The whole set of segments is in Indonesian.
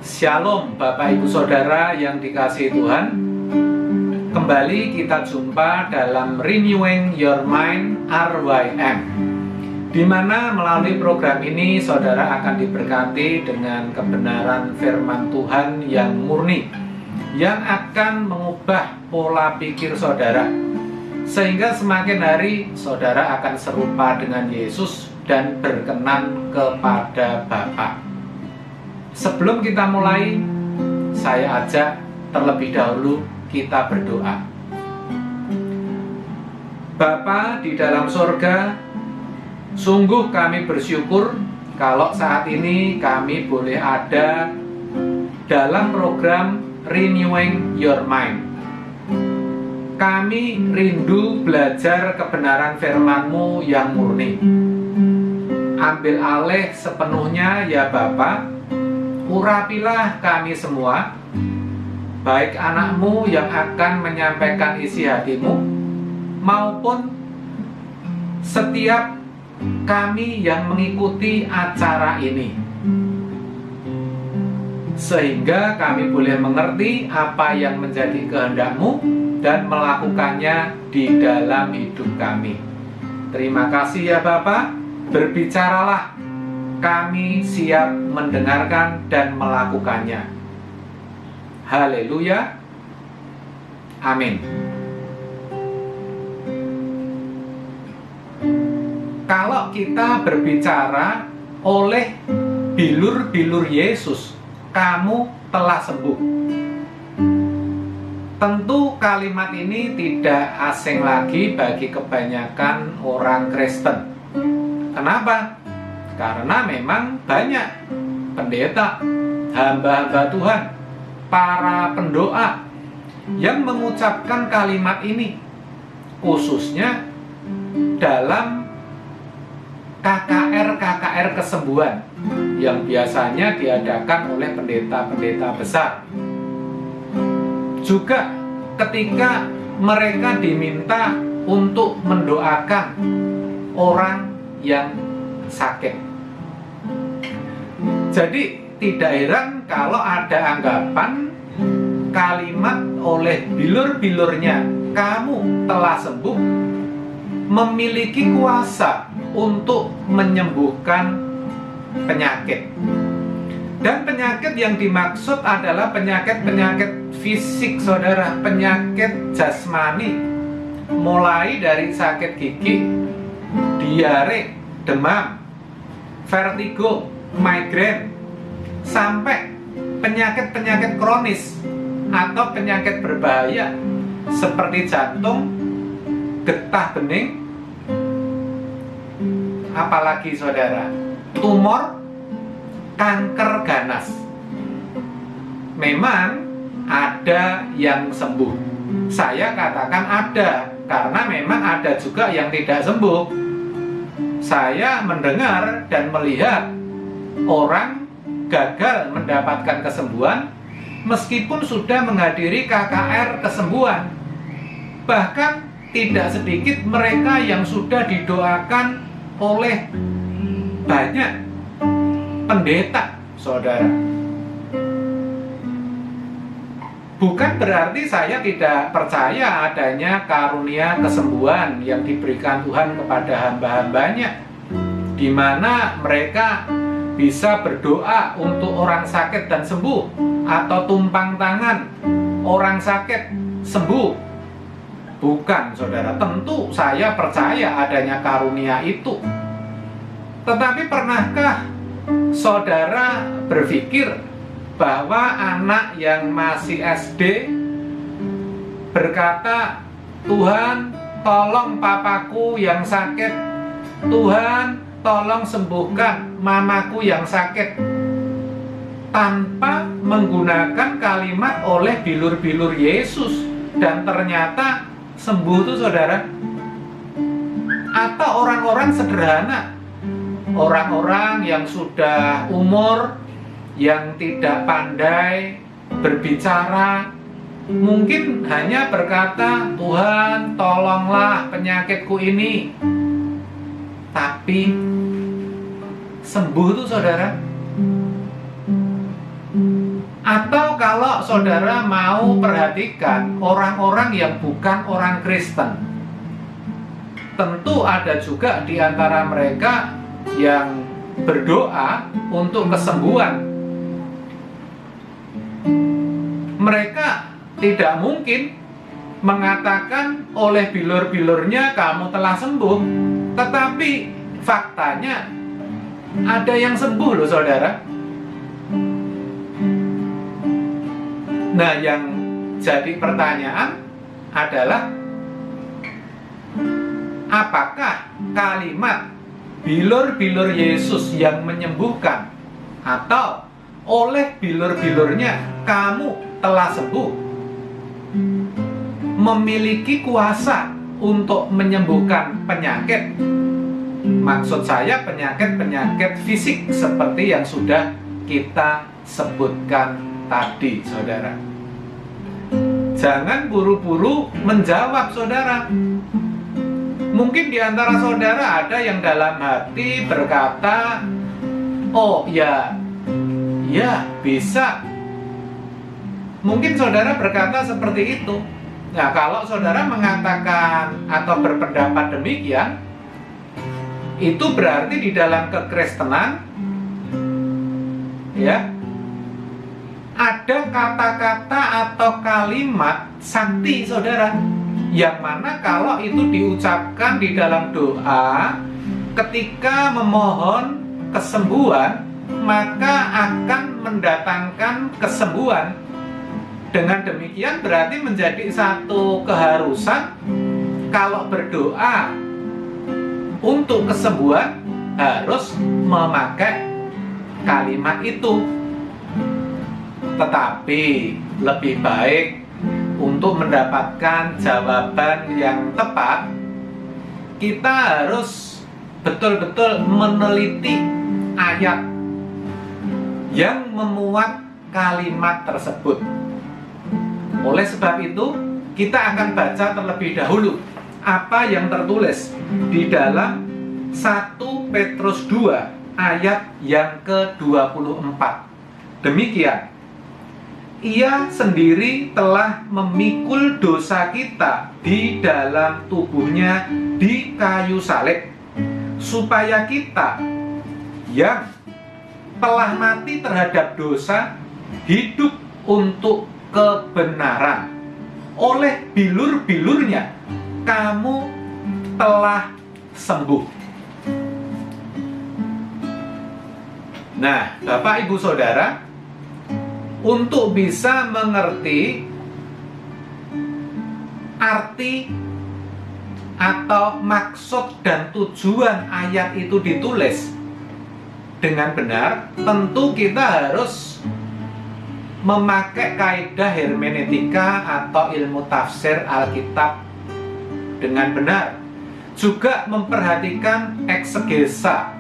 Shalom Bapak Ibu Saudara yang dikasihi Tuhan. Kembali kita jumpa dalam Renewing Your Mind RYM, di mana melalui program ini saudara akan diberkati dengan kebenaran firman Tuhan yang murni, yang akan mengubah pola pikir saudara, sehingga semakin hari saudara akan serupa dengan Yesus dan berkenan kepada Bapa. Sebelum kita mulai, saya ajak terlebih dahulu kita berdoa. Bapa di dalam sorga, sungguh kami bersyukur kalau saat ini kami boleh ada dalam program Renewing Your Mind. Kami rindu belajar kebenaran firman-Mu yang murni. Ambil alih sepenuhnya ya Bapa. Urapilah kami semua, baik anak-Mu yang akan menyampaikan isi hati-Mu, maupun setiap kami yang mengikuti acara ini, sehingga kami boleh mengerti apa yang menjadi kehendak-Mu dan melakukannya di dalam hidup kami. Terima kasih ya Bapa, berbicaralah, kami siap mendengarkan dan melakukannya. Haleluya. Amin. Kalau kita berbicara oleh bilur-bilur Yesus, kamu telah sembuh. Tentu kalimat ini tidak asing lagi bagi kebanyakan orang Kristen. Kenapa? Karena memang banyak pendeta, hamba-hamba Tuhan, para pendoa yang mengucapkan kalimat ini, khususnya dalam KKR kesembuhan yang biasanya diadakan oleh pendeta-pendeta besar. Juga ketika mereka diminta untuk mendoakan orang yang sakit. Jadi tidak heran kalau ada anggapan kalimat oleh bilur-bilurnya kamu telah sembuh memiliki kuasa untuk menyembuhkan penyakit. Dan penyakit yang dimaksud adalah penyakit-penyakit fisik saudara, penyakit jasmani, mulai dari sakit gigi, diare, demam, vertigo, migrain, sampai penyakit-penyakit kronis atau penyakit berbahaya seperti jantung, getah bening, apalagi saudara, tumor, kanker ganas. Memang ada yang sembuh. Saya katakan ada, karena memang ada juga yang tidak sembuh. Saya mendengar dan melihat orang gagal mendapatkan kesembuhan meskipun sudah menghadiri KKR kesembuhan. Bahkan tidak sedikit mereka yang sudah didoakan oleh banyak pendeta, saudara. Bukan berarti saya tidak percaya adanya karunia kesembuhan yang diberikan Tuhan kepada hamba-hambanya, di mana mereka bisa berdoa untuk orang sakit dan sembuh, atau tumpang tangan orang sakit sembuh. Bukan saudara, tentu saya percaya adanya karunia itu. Tetapi pernahkah saudara berpikir bahwa anak yang masih SD berkata, Tuhan tolong papaku yang sakit, Tuhan tolong sembuhkan mamaku yang sakit, tanpa menggunakan kalimat oleh bilur-bilur Yesus, dan ternyata sembuh tuh saudara? Atau orang-orang sederhana, orang-orang yang sudah umur, yang tidak pandai berbicara, mungkin hanya berkata, Tuhan tolonglah penyakitku ini, tapi sembuh tuh saudara? Kalau saudara mau perhatikan orang-orang yang bukan orang Kristen, tentu ada juga di antara mereka yang berdoa untuk kesembuhan. Mereka tidak mungkin mengatakan oleh bilur-bilurnya kamu telah sembuh, tetapi faktanya ada yang sembuh loh saudara. Nah, yang jadi pertanyaan adalah apakah kalimat bilur-bilur Yesus yang menyembuhkan atau oleh bilur-bilurnya kamu telah sembuh memiliki kuasa untuk menyembuhkan penyakit? Maksud saya penyakit-penyakit fisik seperti yang sudah kita sebutkan tadi, saudara. Jangan buru-buru menjawab, saudara. Mungkin di antara saudara ada yang dalam hati berkata, oh ya bisa. Mungkin saudara berkata seperti itu. Nah, kalau saudara mengatakan atau berpendapat demikian, itu berarti di dalam kekristenan ya ada kata-kata atau kalimat sakti, saudara, yang mana kalau itu diucapkan di dalam doa ketika memohon kesembuhan, maka akan mendatangkan kesembuhan. Dengan demikian berarti menjadi satu keharusan kalau berdoa untuk kesembuhan harus memakai kalimat itu. Tetapi lebih baik untuk mendapatkan jawaban yang tepat, kita harus betul-betul meneliti ayat yang memuat kalimat tersebut. Oleh sebab itu, kita akan baca terlebih dahulu apa yang tertulis di dalam 1 Petrus 2 ayat yang ke-24. Demikian, Ia sendiri telah memikul dosa kita di dalam tubuhnya di kayu salib, supaya kita yang telah mati terhadap dosa hidup untuk kebenaran. Oleh bilur-bilurnya kamu telah sembuh. Nah, Bapak Ibu Saudara, untuk bisa mengerti arti atau maksud dan tujuan ayat itu ditulis dengan benar, tentu kita harus memakai kaidah hermeneutika atau ilmu tafsir Alkitab dengan benar. Juga memperhatikan eksegesa,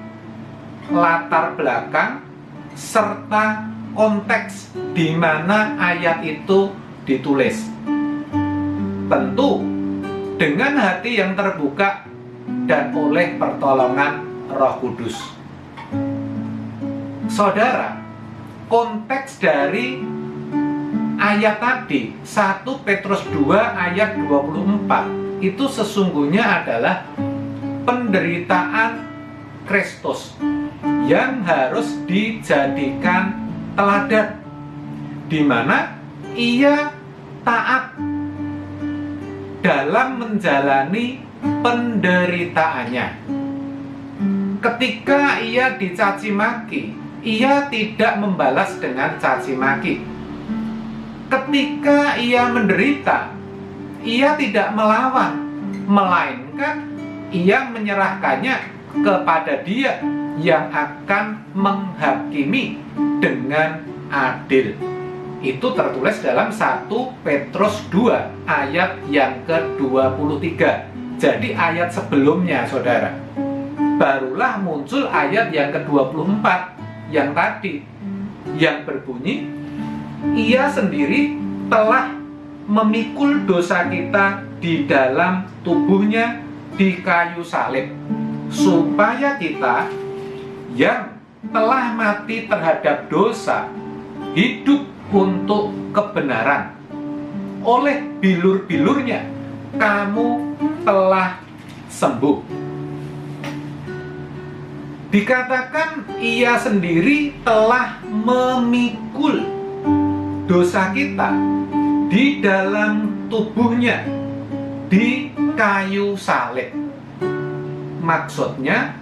latar belakang, serta konteks di mana ayat itu ditulis. Tentu dengan hati yang terbuka dan oleh pertolongan Roh Kudus. Saudara, konteks dari ayat tadi 1 Petrus 2 ayat 24 itu sesungguhnya adalah penderitaan Kristus yang harus dijadikan teladan, di mana Ia taat dalam menjalani penderitaannya. Ketika Ia dicaci maki, Ia tidak membalas dengan caci maki. Ketika Ia menderita, Ia tidak melawan, melainkan Ia menyerahkannya kepada Dia yang akan menghakimi dengan adil. Itu tertulis dalam 1 Petrus 2 ayat yang ke-23. Jadi ayat sebelumnya, saudara, barulah muncul ayat yang ke-24 yang tadi, yang berbunyi, Ia sendiri telah memikul dosa kita di dalam tubuhnya di kayu salib, supaya kita yang telah mati terhadap dosa hidup untuk kebenaran. Oleh bilur-bilurnya kamu telah sembuh. Dikatakan ia sendiri telah memikul dosa kita di dalam tubuhnya di kayu salib. Maksudnya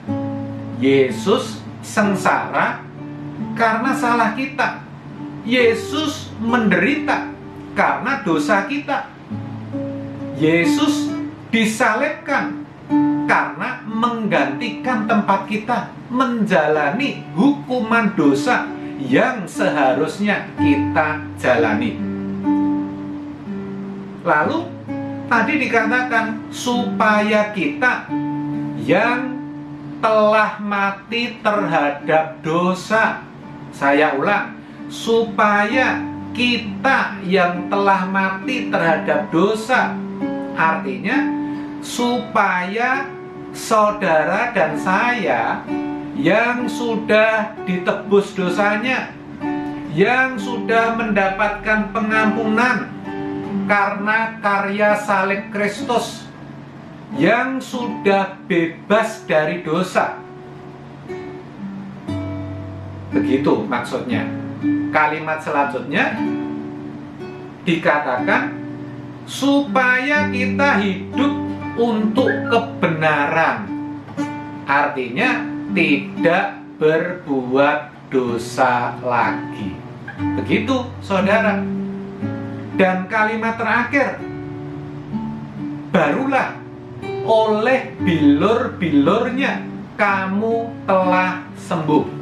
Yesus sengsara karena salah kita. Yesus menderita karena dosa kita. Yesus disalibkan karena menggantikan tempat kita menjalani hukuman dosa yang seharusnya kita jalani. Lalu tadi dikatakan supaya kita yang telah mati terhadap dosa. Saya ulang, supaya kita yang telah mati terhadap dosa. Artinya supaya saudara dan saya yang sudah ditebus dosanya, yang sudah mendapatkan pengampunan karena karya salib Kristus, yang sudah bebas dari dosa. Begitu maksudnya. Kalimat selanjutnya dikatakan supaya kita hidup untuk kebenaran. Artinya tidak berbuat dosa lagi. Begitu, saudara. Dan kalimat terakhir, barulah oleh bilur-bilurnya kamu telah sembuh.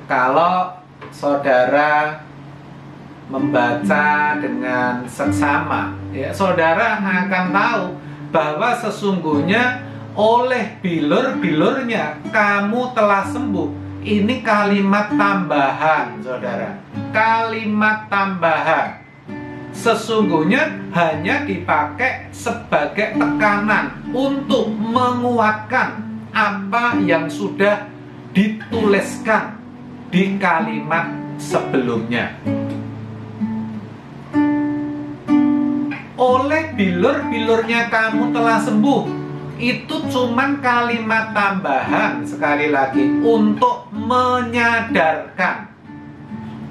Kalau saudara membaca dengan seksama, ya, saudara akan tahu bahwa sesungguhnya oleh bilur-bilurnya kamu telah sembuh. Ini kalimat tambahan, saudara. Kalimat tambahan. Sesungguhnya hanya dipakai sebagai tekanan untuk menguatkan apa yang sudah dituliskan di kalimat sebelumnya. Oleh bilur-bilurnya kamu telah sembuh. Itu cuman kalimat tambahan, sekali lagi, untuk menyadarkan.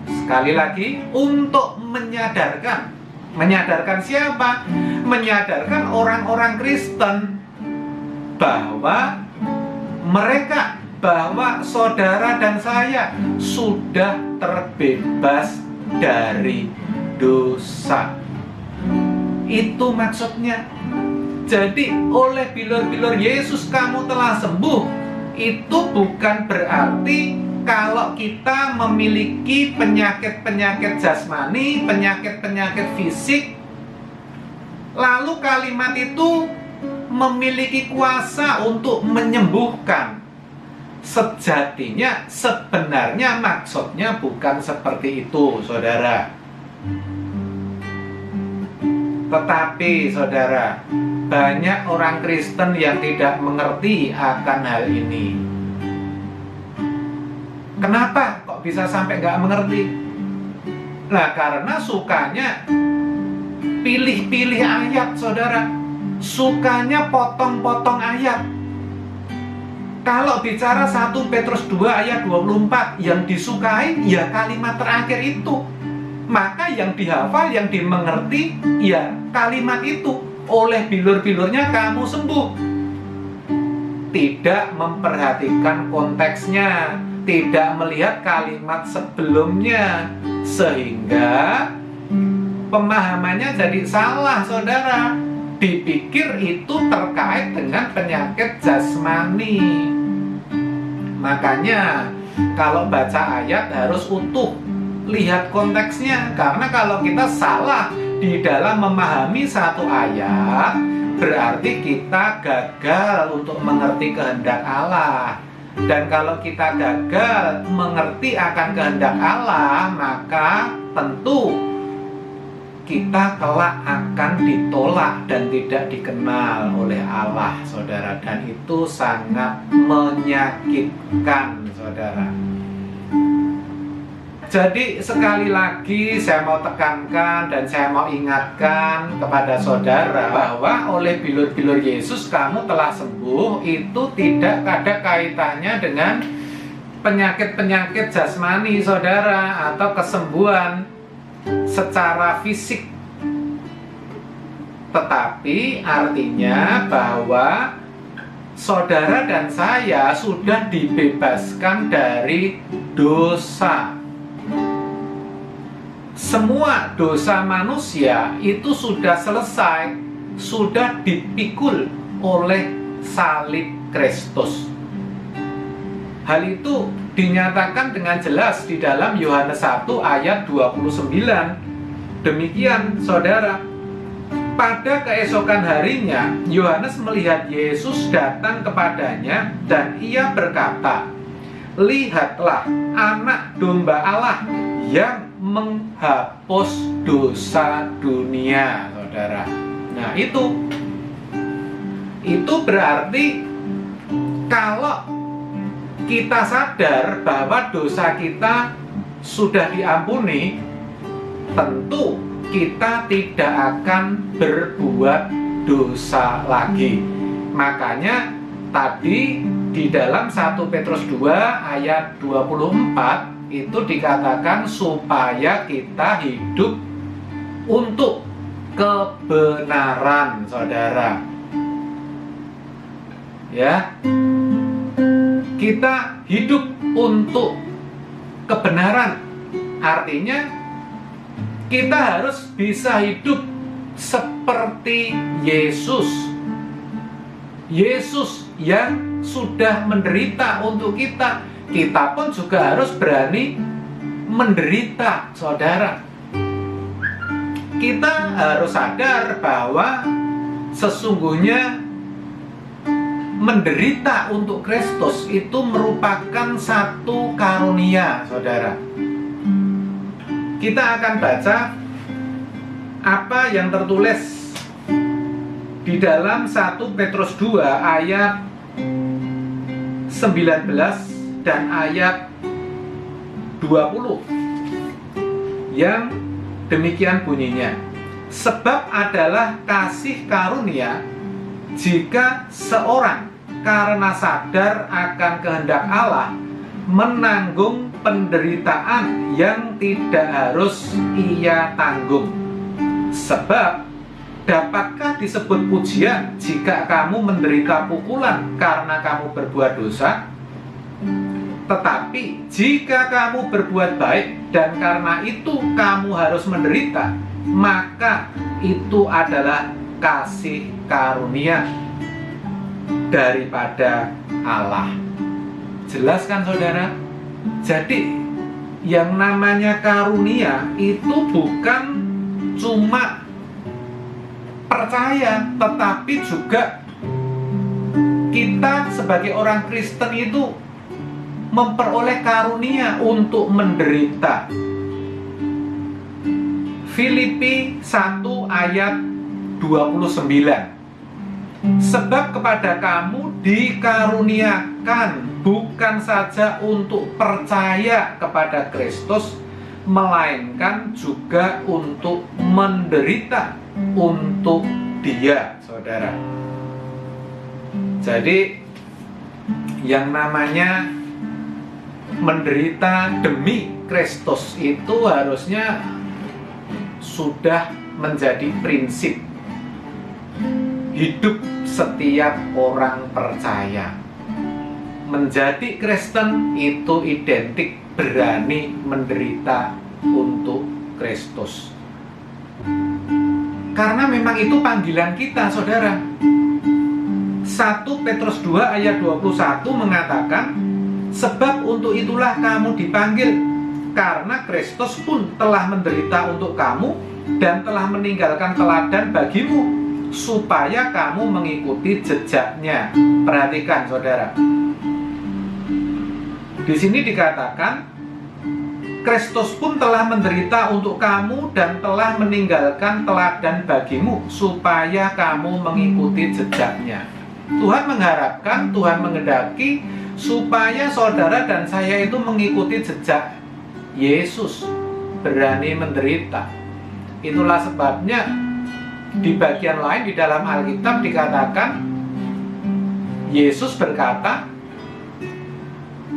Sekali lagi, untuk menyadarkan. Menyadarkan siapa? Menyadarkan orang-orang Kristen bahwa mereka, bahwa saudara dan saya sudah terbebas dari dosa. Itu maksudnya. Jadi oleh bilur-bilur Yesus kamu telah sembuh. Itu bukan berarti kalau kita memiliki penyakit-penyakit jasmani, penyakit-penyakit fisik, lalu kalimat itu memiliki kuasa untuk menyembuhkan. Sejatinya, sebenarnya maksudnya bukan seperti itu, saudara. Tetapi, saudara, banyak orang Kristen yang tidak mengerti akan hal ini. Kenapa kok bisa sampai nggak mengerti? Nah, karena sukanya pilih-pilih ayat, saudara. Sukanya potong-potong ayat. Kalau bicara 1 Petrus 2 ayat 24, yang disukai ya kalimat terakhir itu. Maka yang dihafal, yang dimengerti ya kalimat itu. Oleh bilur-bilurnya kamu sembuh. Tidak memperhatikan konteksnya, tidak melihat kalimat sebelumnya, sehingga pemahamannya jadi salah, saudara. Dipikir itu terkait dengan penyakit jasmani. Makanya kalau baca ayat harus utuh, lihat konteksnya. Karena kalau kita salah di dalam memahami satu ayat, berarti kita gagal untuk mengerti kehendak Allah. Dan kalau kita gagal mengerti akan kehendak Allah, maka tentu kita kelak akan ditolak dan tidak dikenal oleh Allah, saudara. Dan itu sangat menyakitkan, saudara. Jadi sekali lagi saya mau tekankan dan saya mau ingatkan kepada saudara bahwa oleh bilur-bilur Yesus kamu telah sembuh, itu tidak ada kaitannya dengan penyakit-penyakit jasmani saudara atau kesembuhan secara fisik. Tetapi artinya bahwa saudara dan saya sudah dibebaskan dari dosa. Semua dosa manusia itu sudah selesai, sudah dipikul oleh salib Kristus. Hal itu dinyatakan dengan jelas di dalam Yohanes 1 ayat 29. Demikian saudara, pada keesokan harinya Yohanes melihat Yesus datang kepadanya dan ia berkata, "Lihatlah Anak Domba Allah yang menghapus dosa dunia," saudara. Nah, itu berarti kalau kita sadar bahwa dosa kita sudah diampuni, tentu kita tidak akan berbuat dosa lagi. Makanya tadi di dalam 1 Petrus 2 ayat 24 itu dikatakan supaya kita hidup untuk kebenaran, saudara. Ya, kita hidup untuk kebenaran. Artinya kita harus bisa hidup seperti Yesus. Yesus yang sudah menderita untuk kita. Kita pun juga harus berani menderita, saudara. Kita harus sadar bahwa sesungguhnya menderita untuk Kristus itu merupakan satu karunia, saudara. Kita akan baca apa yang tertulis di dalam 1 Petrus 2 ayat 19 dan ayat 20 yang demikian bunyinya. Sebab adalah kasih karunia jika seorang karena sadar akan kehendak Allah menanggung penderitaan yang tidak harus ia tanggung. Sebab dapatkah disebut pujian jika kamu menderita pukulan karena kamu berbuat dosa? Tetapi jika kamu berbuat baik dan karena itu kamu harus menderita, maka itu adalah kasih karunia daripada Allah. Jelas kan, saudara? Jadi yang namanya karunia itu bukan cuma percaya, tetapi juga kita sebagai orang Kristen itu memperoleh karunia untuk menderita. Filipi 1 ayat 29. Sebab kepada kamu dikaruniakan bukan saja untuk percaya kepada Kristus, melainkan juga untuk menderita untuk Dia, saudara. Jadi yang namanya menderita demi Kristus itu harusnya sudah menjadi prinsip hidup setiap orang percaya. Menjadi Kristen itu identik berani menderita untuk Kristus. Karena memang itu panggilan kita, saudara. 1 Petrus 2 ayat 21 mengatakan, sebab untuk itulah kamu dipanggil, karena Kristus pun telah menderita untuk kamu dan telah meninggalkan teladan bagimu, supaya kamu mengikuti jejaknya. Perhatikan, saudara. Di sini dikatakan, Kristus pun telah menderita untuk kamu dan telah meninggalkan teladan bagimu, supaya kamu mengikuti jejaknya. Tuhan mengharapkan, Tuhan menghendaki supaya saudara dan saya itu mengikuti jejak Yesus berani menderita. Itulah sebabnya di bagian lain di dalam Alkitab dikatakan, Yesus berkata,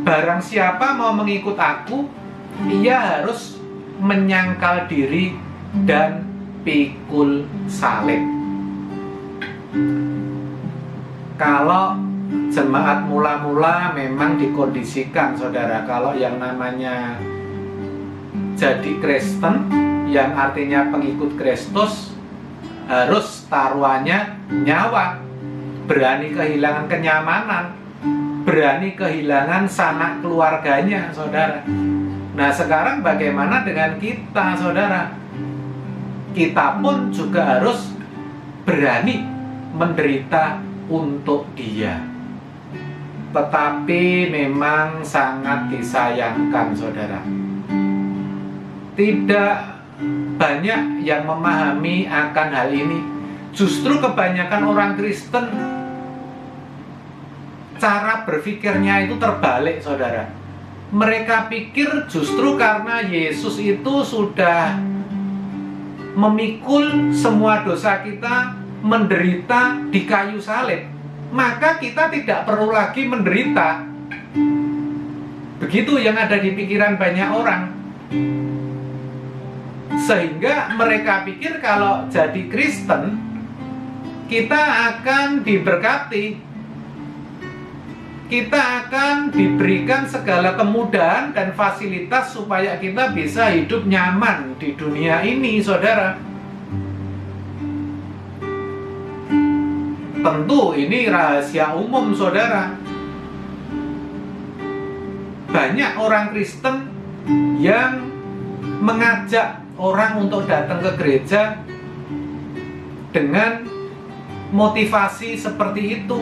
barang siapa mau mengikut aku, ia harus menyangkal diri dan pikul salib. Kalau jemaat mula-mula memang dikondisikan, saudara, kalau yang namanya jadi Kristen, yang artinya pengikut Kristus, harus taruhannya nyawa, berani kehilangan kenyamanan, berani kehilangan sanak keluarganya, saudara. Nah, sekarang bagaimana dengan kita, saudara? Kita pun juga harus berani menderita untuk Dia. Tetapi memang sangat disayangkan, saudara, tidak banyak yang memahami akan hal ini. Justru kebanyakan orang Kristen cara berpikirnya itu terbalik, saudara. Mereka pikir justru karena Yesus itu sudah memikul semua dosa kita, menderita di kayu salib, maka kita tidak perlu lagi menderita. Begitu yang ada di pikiran banyak orang. Sehingga mereka pikir kalau jadi Kristen, kita akan diberkati, kita akan diberikan segala kemudahan dan fasilitas supaya kita bisa hidup nyaman di dunia ini, saudara. Tentu ini rahasia umum, saudara. Banyak orang Kristen yang mengajak orang untuk datang ke gereja dengan motivasi seperti itu.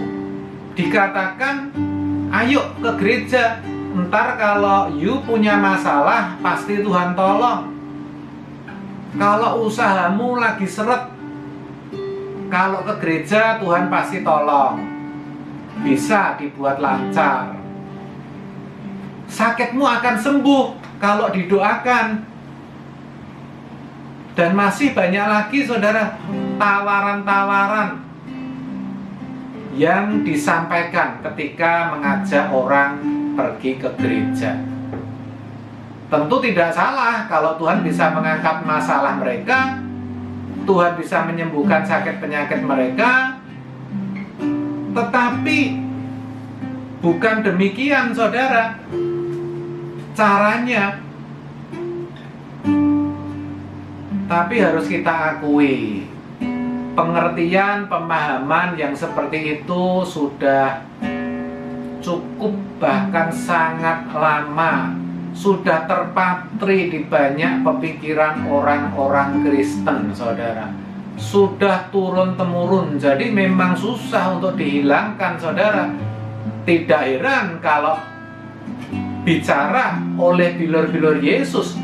Dikatakan, ayo ke gereja, ntar kalau you punya masalah pasti Tuhan tolong. Kalau usahamu lagi seret, kalau ke gereja Tuhan pasti tolong, bisa dibuat lancar. Sakitmu akan sembuh kalau didoakan. Dan masih banyak lagi, saudara, tawaran-tawaran yang disampaikan ketika mengajak orang pergi ke gereja. Tentu tidak salah kalau Tuhan bisa mengangkat masalah mereka, Tuhan bisa menyembuhkan sakit penyakit mereka. Tetapi bukan demikian, saudara, caranya. Tapi harus kita akui, pengertian, pemahaman yang seperti itu sudah cukup, bahkan sangat lama, sudah terpatri di banyak pemikiran orang-orang Kristen, saudara. Sudah turun-temurun, jadi memang susah untuk dihilangkan, saudara. Tidak heran kalau bicara oleh bilur-bilur Yesus,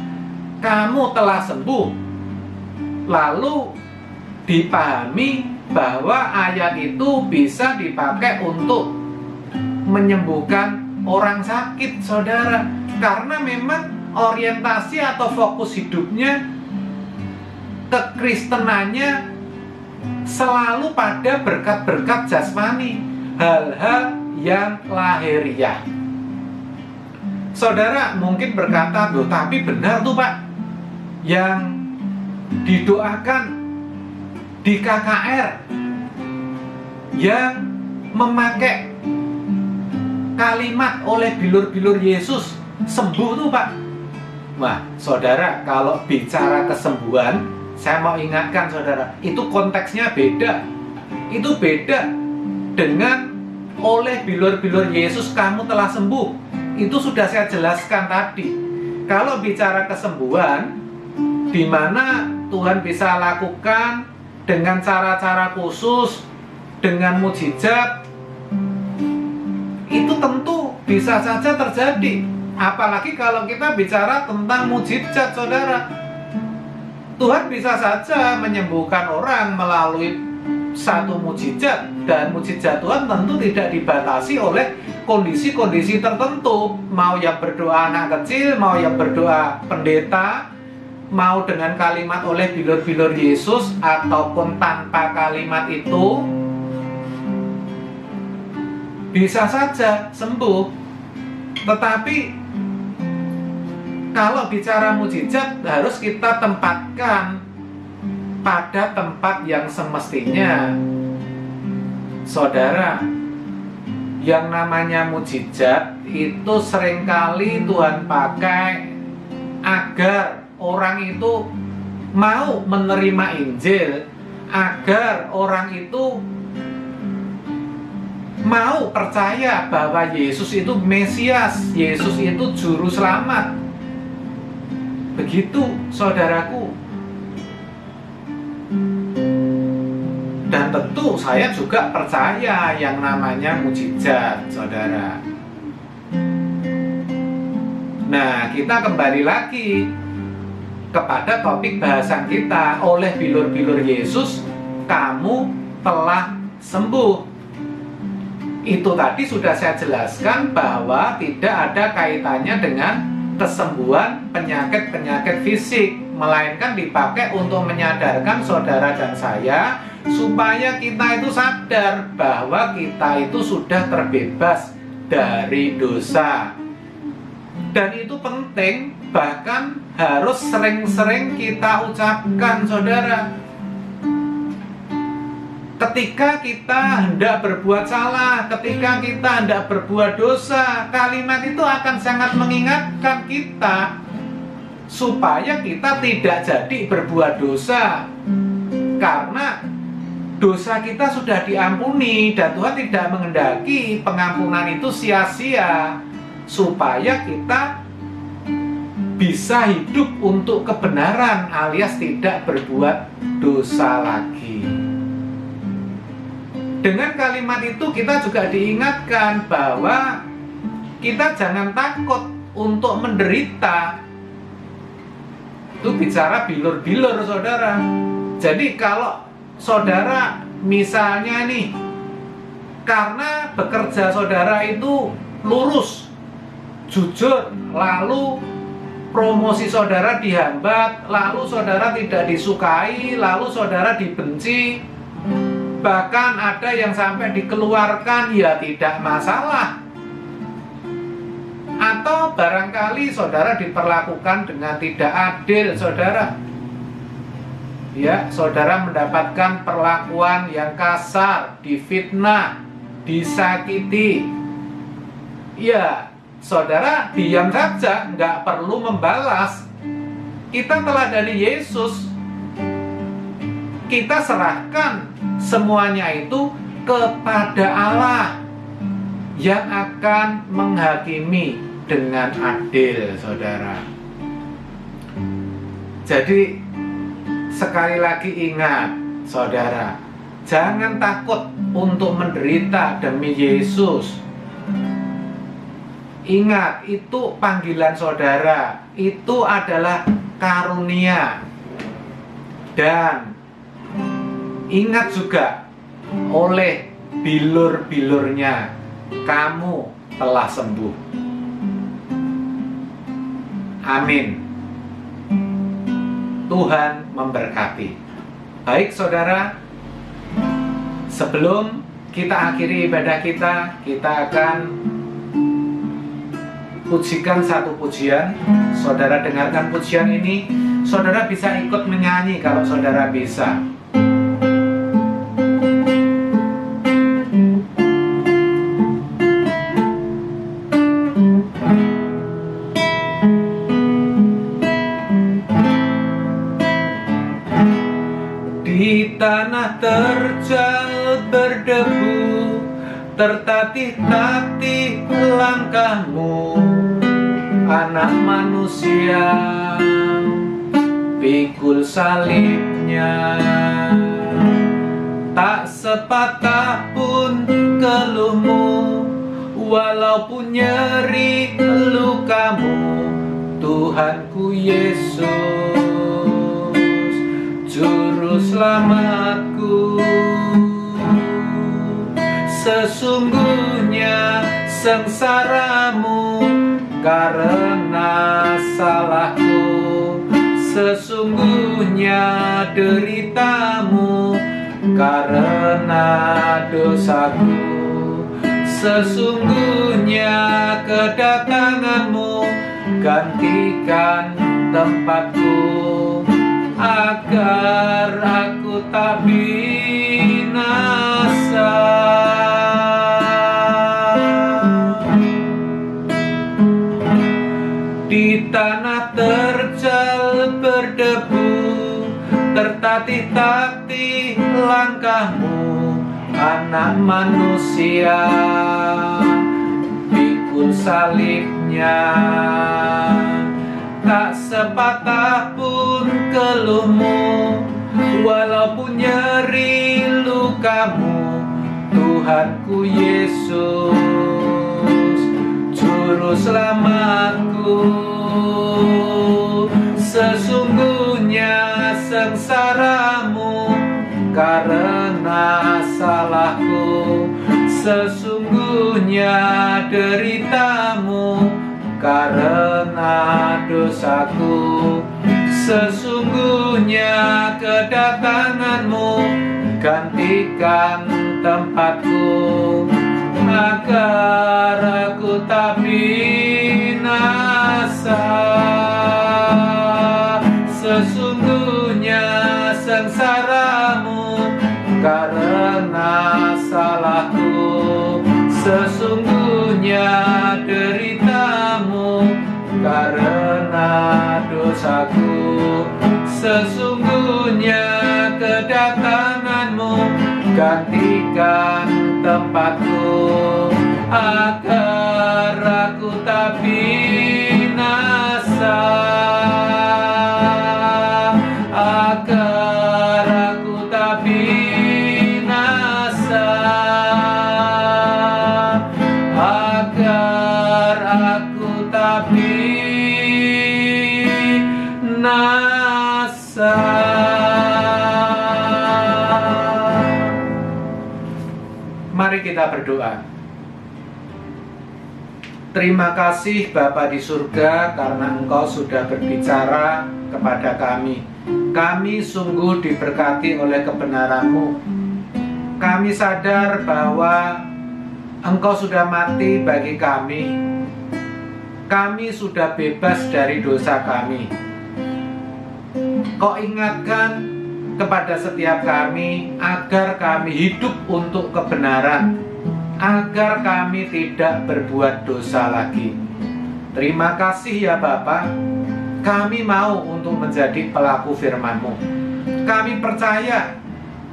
kamu telah sembuh, lalu dipahami bahwa ayat itu bisa dipakai untuk menyembuhkan orang sakit, saudara. Karena memang orientasi atau fokus hidupnya, kekristenannya selalu pada berkat-berkat jasmani, hal-hal yang lahiriah. Saudara mungkin berkata, loh tapi benar tuh Pak, yang didoakan di KKR, yang memakai kalimat oleh bilur-bilur Yesus, sembuh tuh Pak. Wah, saudara, kalau bicara kesembuhan, saya mau ingatkan saudara, itu konteksnya beda. Itu beda dengan oleh bilur-bilur Yesus kamu telah sembuh. Itu sudah saya jelaskan tadi. Kalau bicara kesembuhan, di mana Tuhan bisa lakukan dengan cara-cara khusus, dengan mukjizat, itu tentu bisa saja terjadi. Apalagi kalau kita bicara tentang mukjizat, saudara. Tuhan bisa saja menyembuhkan orang melalui satu mukjizat, dan mukjizat Tuhan tentu tidak dibatasi oleh kondisi-kondisi tertentu, mau yang berdoa anak kecil, mau yang berdoa pendeta, mau dengan kalimat oleh bilur-bilur Yesus ataupun tanpa kalimat itu, bisa saja sembuh. Tetapi kalau bicara mujizat, harus kita tempatkan pada tempat yang semestinya. Saudara, yang namanya mujizat itu seringkali Tuhan pakai agar orang itu mau menerima Injil, agar orang itu mau percaya bahwa Yesus itu Mesias, Yesus itu Juru Selamat. Begitu, saudaraku. Dan tentu saya juga percaya yang namanya mujizat, saudara. Nah, kita kembali lagi kepada topik bahasan kita. Oleh bilur-bilur Yesus, kamu telah sembuh. Itu tadi sudah saya jelaskan bahwa tidak ada kaitannya dengan kesembuhan penyakit-penyakit fisik, melainkan dipakai untuk menyadarkan saudara dan saya supaya kita itu sadar bahwa kita itu sudah terbebas dari dosa. Dan itu penting, bahkan harus sering-sering kita ucapkan, saudara. Ketika kita hendak berbuat salah, ketika kita hendak berbuat dosa, kalimat itu akan sangat mengingatkan kita supaya kita tidak jadi berbuat dosa. Karena dosa kita sudah diampuni dan Tuhan tidak menghendaki pengampunan itu sia-sia, supaya kita bisa hidup untuk kebenaran alias tidak berbuat dosa lagi. Dengan kalimat itu kita juga diingatkan bahwa kita jangan takut untuk menderita. Itu bicara bilur-bilur, saudara. Jadi kalau saudara misalnya nih, karena bekerja saudara itu lurus, jujur, lalu promosi saudara dihambat, lalu saudara tidak disukai, lalu saudara dibenci, bahkan ada yang sampai dikeluarkan, ya tidak masalah. Atau barangkali saudara diperlakukan dengan tidak adil, saudara. Ya, saudara mendapatkan perlakuan yang kasar, difitnah, disakiti. Ya, saudara diam saja, nggak perlu membalas. Kita teladani Yesus. Kita serahkan semuanya itu kepada Allah yang akan menghakimi dengan adil, saudara. Jadi sekali lagi ingat, saudara, jangan takut untuk menderita demi Yesus. Ingat, itu panggilan saudara, itu adalah karunia. Dan ingat juga, oleh bilur-bilurnya kamu telah sembuh. Amin. Tuhan memberkati. Baik, saudara, sebelum kita akhiri ibadah kita akan pujikan satu pujian. Saudara dengarkan pujian ini. Saudara bisa ikut menyanyi kalau saudara bisa. Di tanah terjal berdebu, tertatih-tatih langkahmu, anak manusia, pikul salibnya. Tak sepatah pun keluhmu, walaupun nyeri lukamu, Tuhanku Yesus, Juru Selamatku. Sesungguhnya sengsaramu karena salahku. Sesungguhnya deritamu karena dosaku. Sesungguhnya kedatanganmu gantikan tempatku, agar aku tak binasa. Di tanah terjal berdebu, tertatih-tatih langkahmu, anak manusia. Pikul salibnya, tak sepatah pun keluhmu, walaupun nyeri lukamu. Tuhanku Yesus, Juru Selamatku. Sesungguhnya sengsaramu karena salahku. Sesungguhnya deritamu karena dosaku. Sesungguhnya kedatanganmu gantikan tempatku, agar aku tak binasa. Sesungguhnya sengsaramu karena salahku. Sesungguhnya deritamu karena dosaku. Sesungguhnya kedatanganmu gantikan tempatku, agar aku tak binasa. Agar aku tak binasa. Agar aku tak binasa. Mari kita berdoa. Terima kasih Bapa di surga, karena Engkau sudah berbicara kepada kami. Kami sungguh diberkati oleh kebenaran-Mu. Kami sadar bahwa Engkau sudah mati bagi kami. Kami sudah bebas dari dosa kami. Kau ingatkan kepada setiap kami agar kami hidup untuk kebenaran, agar kami tidak berbuat dosa lagi. Terima kasih ya Bapa. Kami mau untuk menjadi pelaku firman-Mu. Kami percaya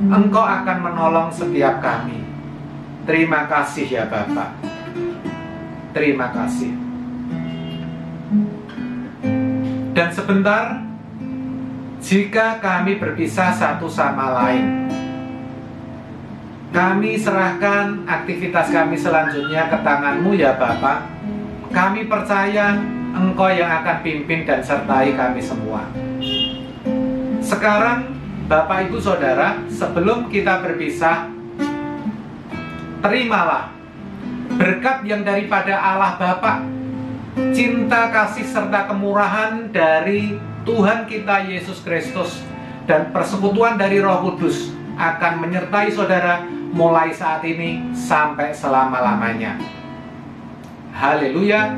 Engkau akan menolong setiap kami. Terima kasih ya Bapa. Terima kasih. Dan sebentar, jika kami berpisah satu sama lain, kami serahkan aktivitas kami selanjutnya ke tangan-Mu ya Bapa. Kami percaya Engkau yang akan pimpin dan sertai kami semua. Sekarang Bapak Ibu Saudara, sebelum kita berpisah, terimalah berkat yang daripada Allah Bapa, cinta kasih serta kemurahan dari Tuhan kita Yesus Kristus, dan persekutuan dari Roh Kudus akan menyertai saudara mulai saat ini sampai selama-lamanya. Haleluya,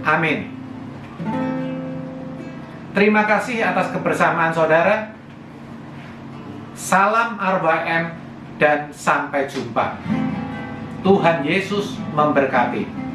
amin. Terima kasih atas kebersamaan saudara. Salam RYM dan sampai jumpa. Tuhan Yesus memberkati.